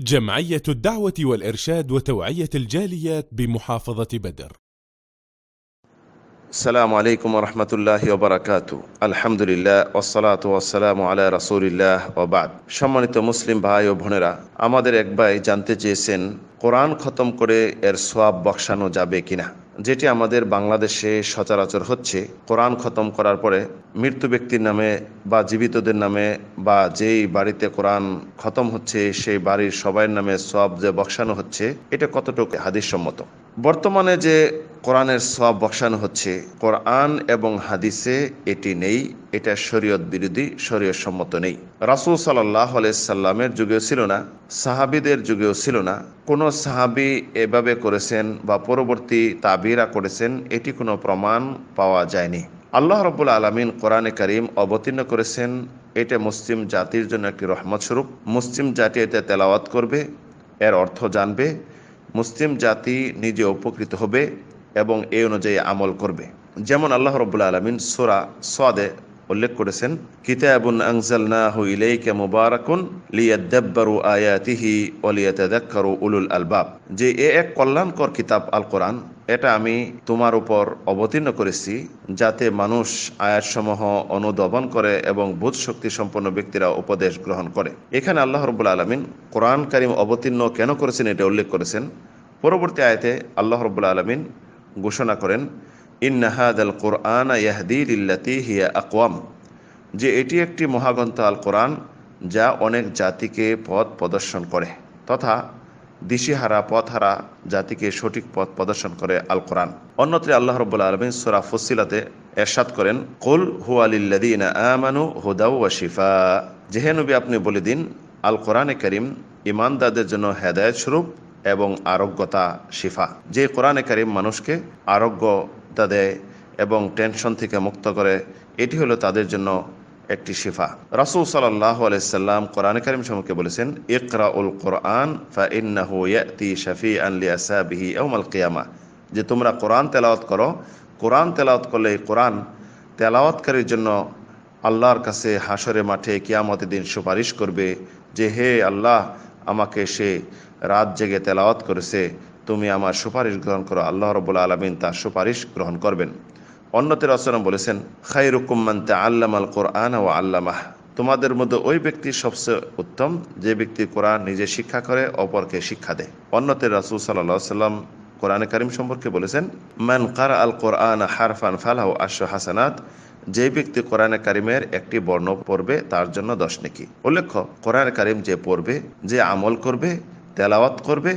جمعية الدعوة والإرشاد وتوعية الجاليات بمحافظة بدر. আসসালামু আলাইকুম রহমতুল্লাহি ওয়া বারাকাতু। আলহামদুলিল্লাহ ওয়াসসালাতু ওয়াসসালামু আলা রাসূলিল্লাহ ওয়া বাদ। সম্মানিত মুসলিম ভাই ও বোনেরা, আমাদের এক ভাই জানতে চেয়েছেন কোরআন খতম করে এর সওয়াব বখশানো যাবে কিনা। যেটি আমাদের বাংলাদেশে সচরাচর হচ্ছে, কোরআন খতম করার পরে মৃত্যু ব্যক্তির নামে বা জীবিতদের নামে বা যেই বাড়িতে কোরআন খতম হচ্ছে সেই বাড়ির সবার নামে সওয়াব যে বখশানো হচ্ছে, এটা কতটুকু হাদিস সম্মত। বর্তমানে যে কোরআনের সওয়াব বখশানো হচ্ছে, কোরআন এবং হাদিসে এটি নেই। এটা শরীয়ত বিরোধী, শরীয়ত সম্মত নেই। রাসূল সাল্লাল্লাহু আলাইহি সাল্লামের যুগেও ছিল না, সাহাবীদের যুগেও ছিল না। কোনো সাহাবী এভাবে করেছেন বা পরবর্তী তাবিরা করেছেন, এটি কোনো প্রমাণ পাওয়া যায়নি। আল্লাহ রাব্বুল আলামিন কোরআনে কারীম অবতীর্ণ করেছেন, এটা মুসলিম জাতির জন্য একটি রহমত স্বরূপ। মুসলিম জাতি এতে তেলাওয়াত করবে, এর অর্থ জানবে, মুসলিম জাতি নিজে উপকৃত হবে এবং এই অনুযায়ী আমল করবে। যেমন আল্লাহ রাব্বুল আলামিন সূরা সাদে উল্লেখ করেছেন, কিতাবুন আনজালনাহু ইলাইকা মুবারাকুন লিয়াদাব্বারু আয়াতিহি ওয়া লিয়াতাযাক্কারু উলুল আলবাব। যে এক কল্যাণকর কিতাব আল কোরআন, এটা আমি তোমার উপর অবতীর্ণ করেছি যাতে মানুষ আয়াতসমূহ অনুধাবন করে এবং বোধ শক্তি সম্পন্ন ব্যক্তিরা উপদেশ গ্রহণ করে। এখানে আল্লাহ রাব্বুল আলামিন কোরআন কারীম অবতীর্ণ কেন করেছেন এটা উল্লেখ করেছেন। পরবর্তী আয়াতে আল্লাহ রাব্বুল আলামিন ঘোষণা করেন, ইন্না হাযাল কুরআনা ইয়াহদি লিল্লাতী হিয়া আকওয়াম, যে এটি একটি মহাগ্রন্থ আল কোরআন যা অনেক জাতিকে পথ প্রদর্শন করে, তথা দিশেহারা পথহারা জাতিকে সঠিক পথ প্রদর্শন করে আল কোরআন। অন্যত্র আল্লাহ রাব্বুল আলামিন সূরা ফুসসিলাতে ইরশাদ করেন, কুল হুয়া লিল্লাযীনা আমানু হুদাও ওয়া শিফা, যে হে নবী আপনি বলে দিন, আল কোরআনে কারীম ঈমানদারদের জন্য হেদায়েত স্বরূপ এবং আরোগ্যতা, শিফা। যে কোরআনে কারীম মানুষকে আরোগ্যতা দেয় এবং টেনশন থেকে মুক্ত করে, এটি হলো তাদের জন্য একটি শিফা। রাসূল সাল্লাল্লাহু আলাইহি সাল্লাম কোরআনে কারীম সম্পর্কে বলেছেন, ইকরাউল কোরআন ফাইন্নাহু ইয়াতি শাফিআন লিআসহাবিহি ইয়াউমাল কিয়ামা, যে তোমরা কোরআন তেলাওয়াত করো। কোরআন তেলাওয়াত করলে কোরআন তেলাওয়াতকারীর জন্য আল্লাহর কাছে হাসরে মাঠে কিয়ামতের দিন সুপারিশ করবে যে, হে আল্লাহ, আমাকে সে রাত জেগে তেলাওয়াত করেছে, তুমি আমার সুপারিশ গ্রহণ করো। আল্লাহ রাব্বুল আলামিন তার সুপারিশ গ্রহণ করবেন। অন্যতে রাসূল বলেছেন, খায়রুকুম মান তাআল্লামাল কুরআনা ওয়া আল্লামাহ, তোমাদের মধ্যে ওই ব্যক্তি সবচেয়ে উত্তম যে ব্যক্তি কোরআন নিজে শিক্ষা করে অপরকে শিক্ষা দেয়। অন্যতে রাসূল সাল্লাল্লাহু আলাইহি সাল্লাম কোরআনে কারীম সম্পর্কে বলেছেন, মান কারা আল কোরআনা হারফান ফালাহু আশরু হাসানাত, যে ব্যক্তি কোরআনে কারীমের একটি বর্ণ পড়বে তার জন্য 10 নেকি। উল্লেখ্য, কোরআনে কারীম যে পড়বে, যে আমল করবে, তেলাওয়াত করবে,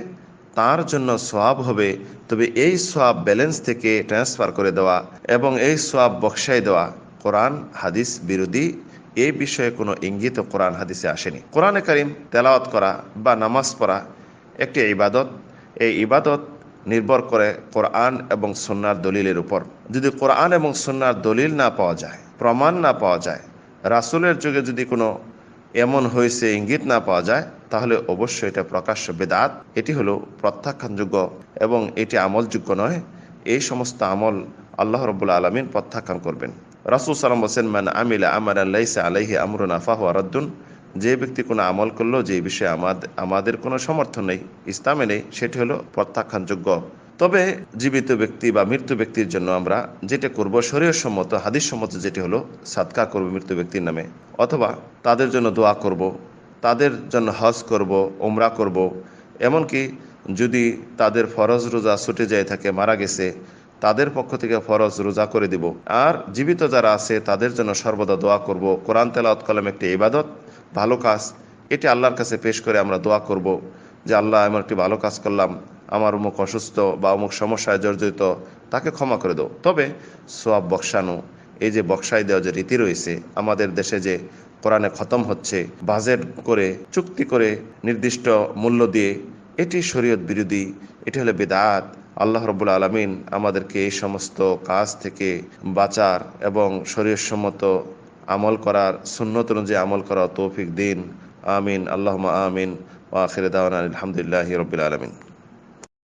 তার জন্য সওয়াব হবে। তবে এই সওয়াব ব্যালেন্স থেকে ট্রান্সফার করে দেওয়া এবং এই সওয়াব বখশাই দেওয়া কোরআন হাদিস বিরোধী। এই বিষয়ে কোনো ইঙ্গিত কোরআন হাদিসে আসেনি। কোরআনে কারীম তেলাওয়াত করা বা নামাজ পড়া একটি ইবাদত। এই ইবাদত নির্ভর করে কোরআন এবং সুন্নাহর দলিলের উপর। যদি কোরআন এবং সুন্নাহর দলিল না পাওয়া যায়, প্রমাণ না পাওয়া যায়, রাসূলের যুগে যদি কোনো এমন হয়েছে ইঙ্গিত না পাওয়া যায়, তাহলে অবশ্যই এটা প্রকাশ্য বেদাত। এটি হলো প্রত্যাখ্যানযোগ্য এবং এটি আমলযোগ্য নয়। এই সমস্ত আমল আল্লাহ রাব্বুল আলামিন প্রত্যাখ্যান করবেন। রাসূল সাল্লাল্লাহু আলাইহি ওয়াসাল্লাম, মান আমিলা আমালান লাইসা আলাইহি আমরুনা ফাহুয়া রাদ্দুন, যে ব্যক্তি কোনো আমল করলো যে বিষয়ে আমাদের কোনো সমর্থন নেই, ইসলামে নেই, সেটি হলো প্রত্যাখ্যানযোগ্য। তবে জীবিত ব্যক্তি বা মৃত্যু ব্যক্তির জন্য আমরা যেটা করব, শরীয়ত সম্মত হাদিস সম্মত, যেটি হলো সাদকা করব মৃত্যু ব্যক্তির নামে, অথবা তাদের জন্য দোয়া করব, তাদের জন্য হজ করব, উমরা করব। এমনকি যদি তাদের ফরজ রোজা ছুটে যায় থাকে, মারা গেছে, তাদের পক্ষ থেকে ফরজ রোজা করে দিব। আর জীবিত যারা আছে তাদের জন্য সর্বদা দোয়া করব। কোরআন তেলাওয়াত কলম একটি ইবাদত, ভালো কাজ। এটি আল্লাহর কাছে পেশ করে আমরা দোয়া করব যে, আল্লাহ, এমন একটি ভালো কাজ করলাম, আমার অমুক অসুস্থ বা অমুক সমস্যায় জর্জরিত, তাকে ক্ষমা করে দাও। তবে সওয়াব বখশানো, এই যে বখশাই দেওয়া যে রীতি রয়েছে আমাদের দেশে, যে কোরআনে খতম হচ্ছে বাজেট করে, চুক্তি করে, নির্দিষ্ট মূল্য দিয়ে, এটি শরীয়ত বিরোধী, এটি হলো বিদআত। আল্লাহ রাব্বুল আলামিন আমাদেরকে এই সমস্ত কাজ থেকে বাঁচার এবং শরীয়তসম্মত আমল করার, সুন্নত অনুযায়ী আমল করার তৌফিক দিন। আমিন, আল্লাহুম্মা আমিন। ওয়া আখিরু দাওয়ানা আলহামদুলিল্লাহি রাব্বিল আলামিন।